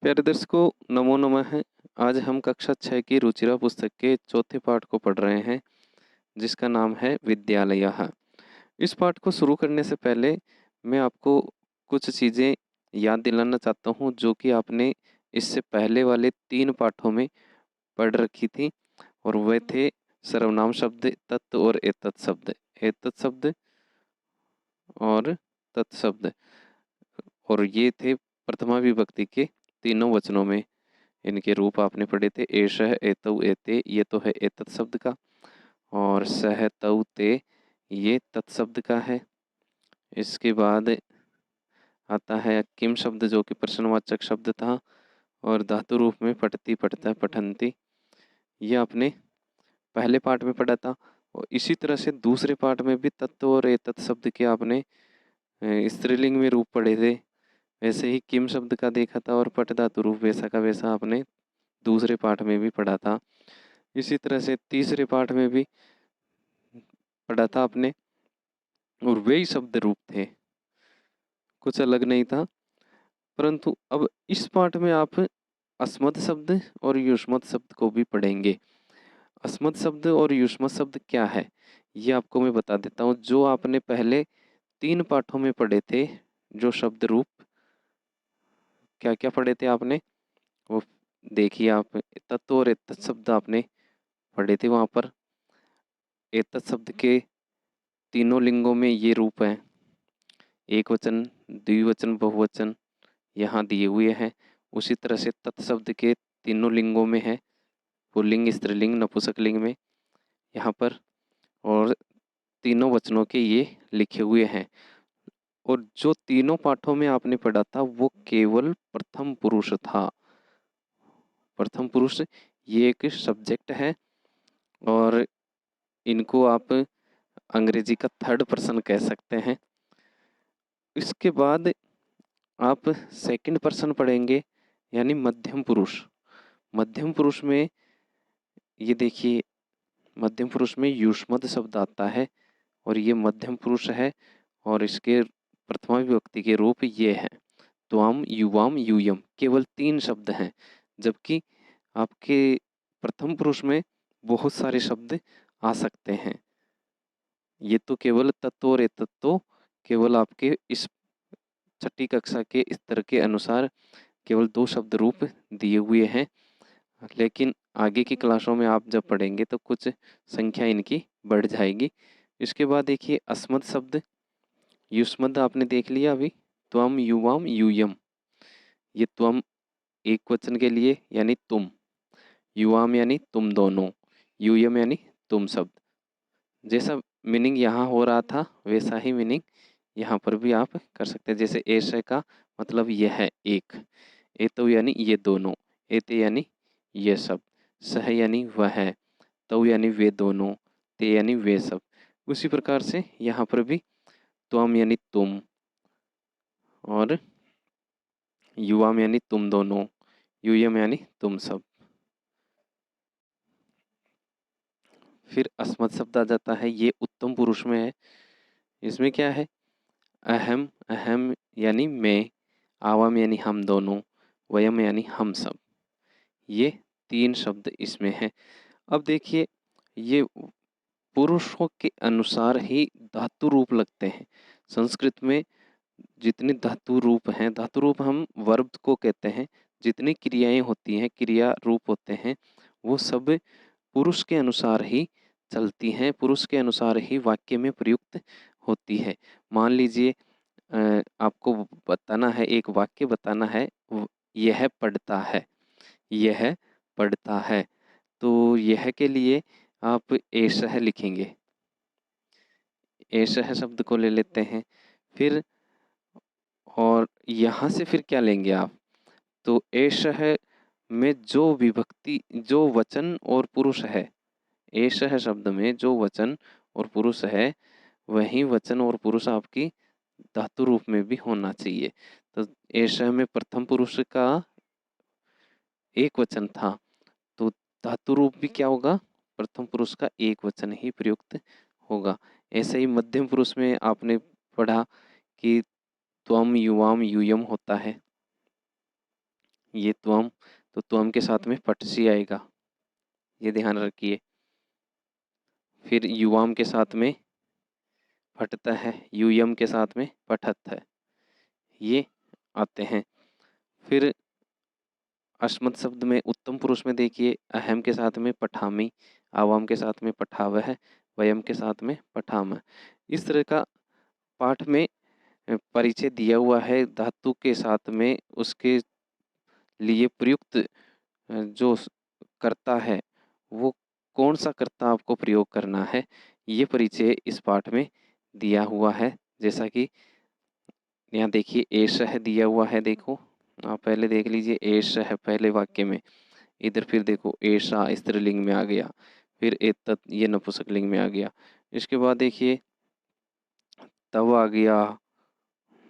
प्यारे दर्शकों, नमो नमः। आज हम कक्षा 6 की रुचिरा पुस्तक के चौथे पाठ को पढ़ रहे हैं, जिसका नाम है विद्यालयः। इस पाठ को शुरू करने से पहले मैं आपको कुछ चीज़ें याद दिलाना चाहता हूँ, जो कि आपने इससे पहले वाले 3 पाठों में पढ़ रखी थी, और वे थे सर्वनाम शब्द, तत् और एतत् शब्द। एतत् शब्द और तत् शब्द, और ये थे प्रथमा विभक्ति के तीनों वचनों में। इनके रूप आपने पढ़े थे, एषः, एतौ, एते, ये तो है एतत् शब्द का, और सह, तौ, ते, ये तत् शब्द का है। इसके बाद आता है किम शब्द, जो कि प्रश्नवाचक शब्द था, और धातु रूप में पठति, पठता, पठन्ति, ये आपने पहले पाठ में पढ़ा था। और इसी तरह से दूसरे पाठ में भी तत्व और एतत् शब्द के आपने स्त्रीलिंग में रूप पढ़े थे। वैसे ही किम शब्द का देखा था, और पट धातु रूप वैसा का वैसा आपने दूसरे पाठ में भी पढ़ा था। इसी तरह से तीसरे पाठ में भी पढ़ा था आपने, और वे ही शब्द रूप थे, कुछ अलग नहीं था। परंतु अब इस पाठ में आप अस्मत् शब्द और युष्मत् शब्द को भी पढ़ेंगे। अस्मत् शब्द और युष्मत् शब्द क्या है, ये आपको मैं बता देता हूँ। जो आपने पहले 3 पाठों में पढ़े थे, जो शब्द रूप क्या क्या पढ़े थे आपने, वो देखिए आप। तत्व और एतत् शब्द आपने पढ़े थे। वहाँ पर एतत् शब्द के तीनों लिंगों में ये रूप है, एक वचन, द्विवचन, बहुवचन यहाँ दिए हुए हैं। उसी तरह से तत् शब्द के तीनों लिंगों में है, पुल्लिंग, स्त्रीलिंग, नपुंसकलिंग में यहाँ पर, और तीनों वचनों के ये लिखे हुए हैं। और जो तीनों पाठों में आपने पढ़ा था, वो केवल प्रथम पुरुष था। प्रथम पुरुष ये एक सब्जेक्ट है, और इनको आप अंग्रेजी का थर्ड पर्सन कह सकते हैं। इसके बाद आप सेकंड पर्सन पढ़ेंगे, यानी मध्यम पुरुष। मध्यम पुरुष में ये देखिए, मध्यम पुरुष में युष्मद् शब्द आता है, और ये मध्यम पुरुष है, और इसके प्रथमा विभक्ति के रूप ये है, त्वाम, युवाम, यूयम। केवल 3 शब्द हैं, जबकि आपके प्रथम पुरुष में बहुत सारे शब्द आ सकते हैं। ये तो केवल तत्व और एतत्व केवल आपके इस छठी कक्षा के स्तर के अनुसार केवल 2 शब्द रूप दिए हुए हैं, लेकिन आगे की क्लासों में आप जब पढ़ेंगे तो कुछ संख्या इनकी बढ़ जाएगी। इसके बाद देखिए अस्मत् शब्द, युष्मद् आपने देख लिया अभी, त्वम, युवाम, यूयम। ये त्वम एक वचन के लिए यानी तुम, युवाम यानी तुम दोनों, यूयम यानी तुम शब्द। जैसा मीनिंग यहाँ हो रहा था, वैसा ही मीनिंग यहाँ पर भी आप कर सकते हैं। जैसे ऐसे का मतलब यह है एक, एतो यानी ये दोनों, एते यानी ये सब, सह यानी वह है, तौ यानी वे दोनों, ते यानी वे सब। उसी प्रकार से यहाँ पर भी त्वम यानी तुम, और युवाम यानी तुम दोनों, यूयम यानी तुम सब। फिर अस्मत् शब्द आ जाता है, ये उत्तम पुरुष में है। इसमें क्या है, अहम, अहम यानी मैं, आवाम यानी हम दोनों, वयम यानी हम सब। ये 3 शब्द इसमें हैं। अब देखिए, ये पुरुषों के अनुसार ही धातु रूप लगते हैं। संस्कृत में जितने धातु रूप हैं, धातु रूप हम वर्ब को कहते हैं, जितनी क्रियाएं होती हैं, क्रिया रूप होते हैं, वो सब पुरुष के अनुसार ही चलती हैं, पुरुष के अनुसार ही वाक्य में प्रयुक्त होती है। मान लीजिए आपको बताना है, एक वाक्य बताना है, यह पढ़ता है, यह पढ़ता है, तो यह के लिए आप एषः लिखेंगे। एषः शब्द को ले लेते हैं, फिर और यहाँ से फिर क्या लेंगे आप, तो एषः में जो विभक्ति, जो वचन और पुरुष है, एषः शब्द में जो वचन और पुरुष है, वही वचन और पुरुष आपकी धातु रूप में भी होना चाहिए। तो एषः में प्रथम पुरुष का एक वचन था, तो धातु रूप भी क्या होगा, प्रथम पुरुष का एक वचन ही प्रयुक्त होगा। ऐसे ही मध्यम पुरुष में आपने पढ़ा कि त्वम, युवाम, यूयम होता है। ये त्वम, तो त्वम के साथ में पटसी आएगा, ये ध्यान रखिए। फिर युवाम के साथ में फटता है, यूयम के साथ में पठत है, ये आते हैं। फिर अस्मत् शब्द में उत्तम पुरुष में देखिए, अहम के साथ में पठामी, आवाम के साथ में पठावह, वयम के साथ में पठाम। इस तरह का पाठ में परिचय दिया हुआ है। धातु के साथ में उसके लिए प्रयुक्त जो कर्ता है वो कौन सा कर्ता आपको प्रयोग करना है, ये परिचय इस पाठ में दिया हुआ है। जैसा कि यहाँ देखिए एष है दिया हुआ है, देखो आप पहले देख लीजिए, एष है पहले वाक्य में, इधर फिर देखो एषा स्त्रीलिंग में आ गया, फिर एतत् ये नपुंसकलिंग में आ गया। इसके बाद देखिए तव आ गया,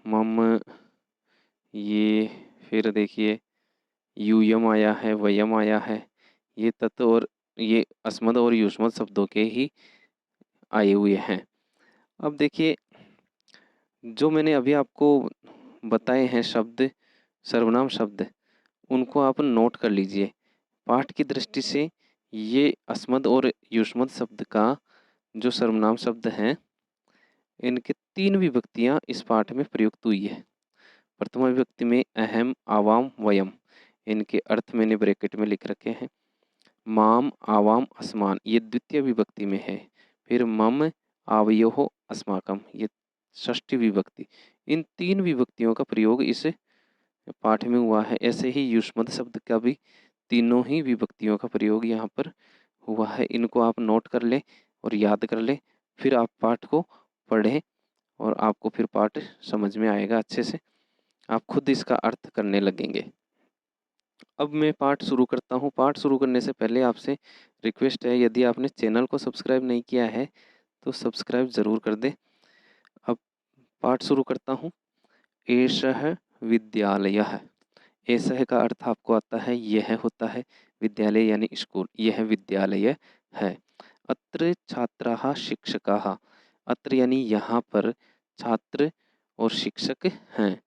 मम, ये फिर देखिए यूयम आया है, वयम आया है, ये तत् और ये अस्मद और युष्मद शब्दों के ही आए हुए हैं। अब देखिए जो मैंने अभी आपको बताए हैं शब्द, सर्वनाम शब्द, उनको आप नोट कर लीजिए। पाठ की दृष्टि से ये अस्मद और युष्मद शब्द का जो सर्वनाम शब्द हैं, इनके 3 विभक्तियां इस पाठ में प्रयुक्त हुई है। प्रथम विभक्ति में अहम, आवाम, वयम, इनके अर्थ मैंने ब्रैकेट में लिख रखे हैं। माम, आवाम, अस्मान, ये द्वितीय विभक्ति में है। फिर मम, आवयोः, अस्माकम, ये षष्ठी विभक्ति। इन 3 विभक्तियों का प्रयोग इस पाठ में हुआ है। ऐसे ही युष्मद शब्द का भी तीनों ही विभक्तियों का प्रयोग यहाँ पर हुआ है। इनको आप नोट कर लें और याद कर लें, फिर आप पाठ को पढ़ें और आपको फिर पाठ समझ में आएगा अच्छे से, आप खुद इसका अर्थ करने लगेंगे। अब मैं पाठ शुरू करता हूँ। पाठ शुरू करने से पहले आपसे रिक्वेस्ट है, यदि आपने चैनल को सब्सक्राइब नहीं किया है तो सब्सक्राइब ज़रूर कर दें। अब पाठ शुरू करता हूँ। एषः विद्यालयः, एषः का अर्थ आपको आता है, यह होता है। विद्यालय यानी स्कूल, यह विद्यालय है। अत्र छात्राः शिक्षकाः, अत्र यानी यहाँ पर छात्र और शिक्षक हैं।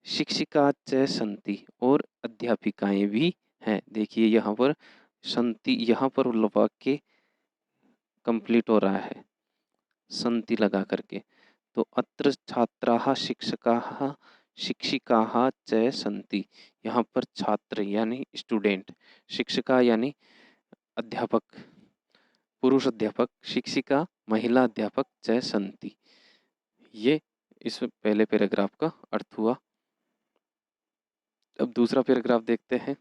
शिक्षिका च सन्ति, और अध्यापिकाएं भी हैं। देखिए यहाँ पर सन्ति, यहाँ पर वाक्य कंप्लीट हो रहा है सन्ति लगा करके। तो अत्र छात्राः शिक्षकाः शिक्षिकाः च सन्ति, यहाँ पर छात्र यानी स्टूडेंट, शिक्षिका यानी अध्यापक, पुरुष अध्यापक, शिक्षिका महिला अध्यापक च सन्ति, ये इस पहले पैराग्राफ का अर्थ हुआ। अब दूसरा पैराग्राफ देखते हैं।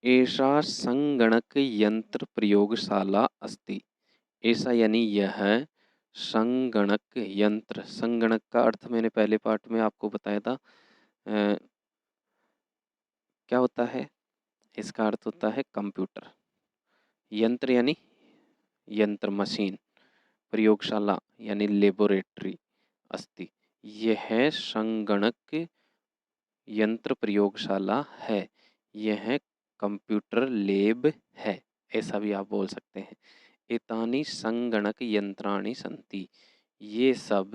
एषा संगणक यंत्र प्रयोगशाला अस्ति, ऐसा यानी यह संगणक यंत्र, संगणक का अर्थ मैंने पहले पार्ट में आपको बताया था, क्या होता है, इसका अर्थ होता है कंप्यूटर। यंत्र यानी यंत्र मशीन, प्रयोगशाला यानी लेबोरेटरी अस्ति, यह संगणक यंत्र प्रयोगशाला है, यह कंप्यूटर लैब है, ऐसा भी आप बोल सकते हैं। एतानि संगणक यंत्राणि सन्ति, ये सब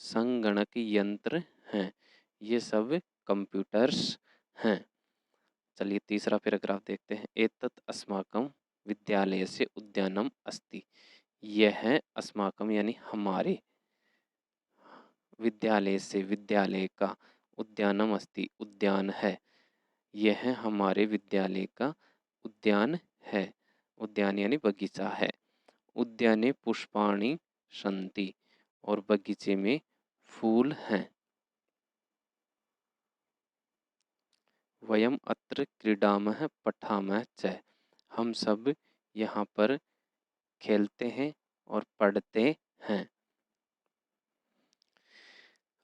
संगणक यंत्र हैं, ये सब कंप्यूटर्स हैं। चलिए तीसरा पैराग्राफ देखते हैं। एतत् अस्माकं विद्यालयस्य उद्यानम अस्ति, यह अस्माकं यानी हमारे, विद्यालय से विद्यालय का, उद्यानम अस्ति उद्यान है, यह हमारे विद्यालय का उद्यान है, उद्यान यानी बगीचा है। उद्याने पुष्पाणि सन्ति, और बगीचे में फूल हैं। वयम अत्र क्रीडामः पठामः च, हम सब यहाँ पर खेलते हैं और पढ़ते हैं।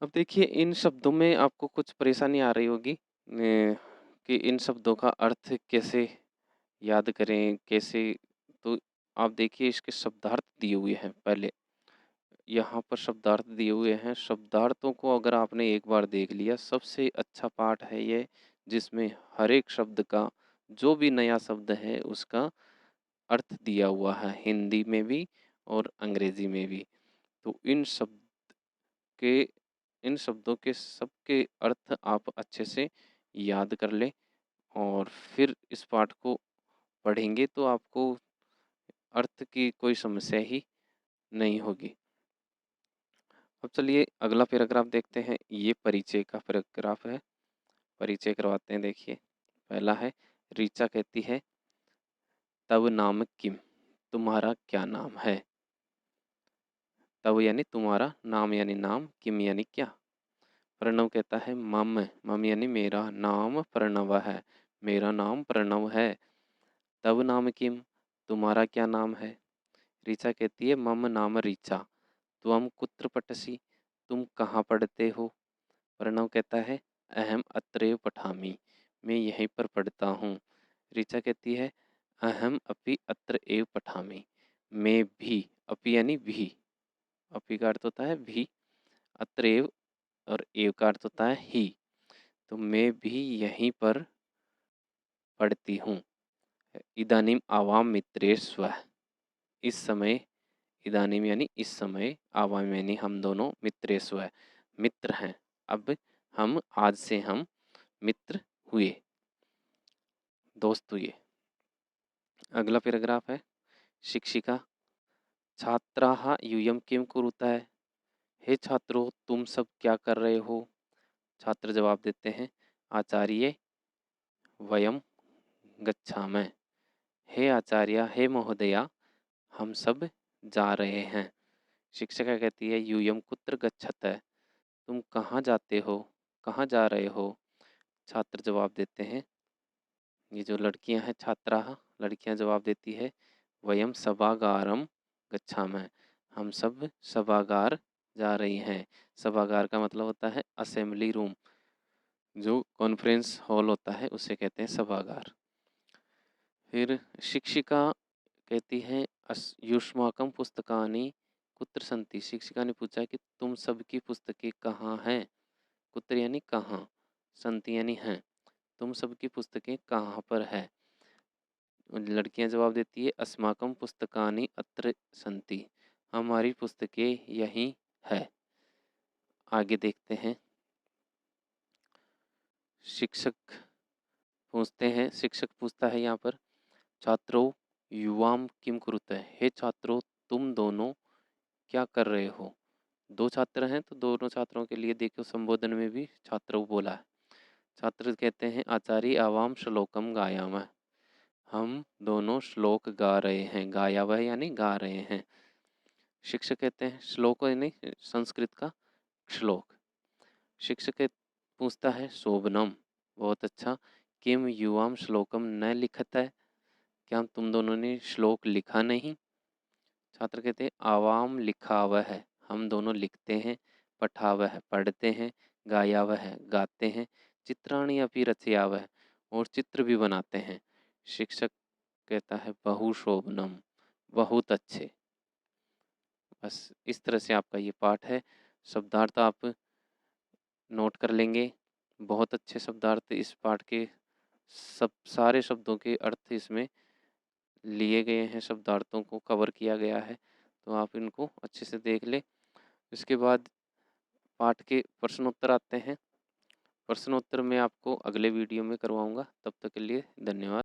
अब देखिए इन शब्दों में आपको कुछ परेशानी आ रही होगी कि इन शब्दों का अर्थ कैसे याद करें, कैसे, तो आप देखिए इसके शब्दार्थ दिए हुए हैं। पहले यहाँ पर शब्दार्थ दिए हुए हैं, शब्दार्थों को अगर आपने एक बार देख लिया, सबसे अच्छा पाठ है ये, जिसमें हर एक शब्द का, जो भी नया शब्द है उसका अर्थ दिया हुआ है, हिंदी में भी और अंग्रेजी में भी। तो इन शब्द के इन शब्दों के सबके अर्थ आप अच्छे से याद कर लें और फिर इस पाठ को पढ़ेंगे तो आपको अर्थ की कोई समस्या ही नहीं होगी। अब चलिए अगला पैराग्राफ देखते हैं। ये परिचय का पैराग्राफ है। परिचय करवाते हैं। देखिए पहला है, ऋचा कहती है, तब नाम किम, तुम्हारा क्या नाम है। तब यानी तुम्हारा, नाम यानी नाम, किम यानी क्या। प्रणव कहता है, मम, मम यानी मेरा, नाम प्रणव है, मेरा नाम प्रणव है। तब नाम किम, तुम्हारा क्या नाम है। ऋचा कहती है, मम नाम ऋचा, त्वम कुत्र पठसि, तुम कहाँ पढ़ते हो। प्रणव कहता है, अहम अत्रैव पठामि, मैं यहीं पर पढ़ता हूँ। ऋचा कहती है, अहम अपि अत्र एव पठामि, मैं भी, अपि यानी भी, अपि का अर्थ होता है भी, अत्रैव और एव का अर्थ होता है ही, तो मैं भी यहीं पर पढ़ती हूँ। इदानीम आवाम मित्रे स्वः, इस समय, इदानीम यानी इस समय, आवाम यानी हम दोनों, मित्रे स्वः मित्र हैं। अब हम, आज से हम मित्र हुए, दोस्त हुए। अगला पैराग्राफ है, शिक्षिका, छात्राः यूयं किं कुरुतः, हे छात्रों तुम सब क्या कर रहे हो। छात्र जवाब देते हैं, आचार्य वयम गच्छामः, हे आचार्य, हे महोदया, हम सब जा रहे हैं। शिक्षिका कहती है, यूयम कुत्र गच्छतः, तुम कहाँ जाते हो, कहाँ जा रहे हो। छात्र जवाब देते हैं, ये जो लड़कियां हैं, छात्राः, लड़कियां जवाब देती है, वयम सभागारम गच्छामः, हम सब सभागार जा रही हैं। सभागार का मतलब होता है असेंबली रूम, जो कॉन्फ्रेंस हॉल होता है उसे कहते हैं सभागार। फिर शिक्षिका कहती है, युष्माकम पुस्तकानि कुत्र संति, शिक्षिका ने पूछा कि तुम सबकी पुस्तकें कहाँ हैं। कुत्र यानी कहाँ, संति यानी हैं, तुम सबकी पुस्तकें कहाँ पर है। लड़कियां जवाब देती है, अस्माकम पुस्तकानि अत्र संति, हमारी पुस्तकें यहीं है। आगे देखते हैं। शिक्षक पूछते हैं, शिक्षक पूछता है यहाँ पर, छात्रों युवाम किम कुरुते, हे छात्रों तुम दोनों क्या कर रहे हो। दो छात्र हैं तो दोनों छात्रों के लिए देखो संबोधन में भी छात्रों बोला है। छात्र कहते हैं, आचार्य आवाम श्लोकम गायामः, हम दोनों श्लोक गा रहे हैं। गाया वह यानी गा रहे हैं। शिक्षक कहते हैं, श्लोक यानी संस्कृत का श्लोक। शिक्षक पूछता है, शोभनम, बहुत अच्छा, किम युवाम श्लोकम न लिखत है, क्या तुम दोनों ने श्लोक लिखा नहीं। छात्र कहते हैं, आवाम लिखावह है, हम दोनों लिखते हैं, पठावह है पढ़ते हैं, गायावह है गाते हैं, चित्राणी अपि रचयावह, और चित्र भी बनाते हैं। शिक्षक कहता है, बहुशोभनम, बहुत अच्छे। बस इस तरह से आपका ये पाठ है। शब्दार्थ आप नोट कर लेंगे। बहुत अच्छे शब्दार्थ इस पाठ के, सब सारे शब्दों के अर्थ इसमें लिए गए हैं, शब्दार्थों को कवर किया गया है, तो आप इनको अच्छे से देख लें। इसके बाद पाठ के प्रश्नोत्तर आते हैं। प्रश्नोत्तर मैं आपको अगले वीडियो में करवाऊंगा। तब तक के लिए धन्यवाद।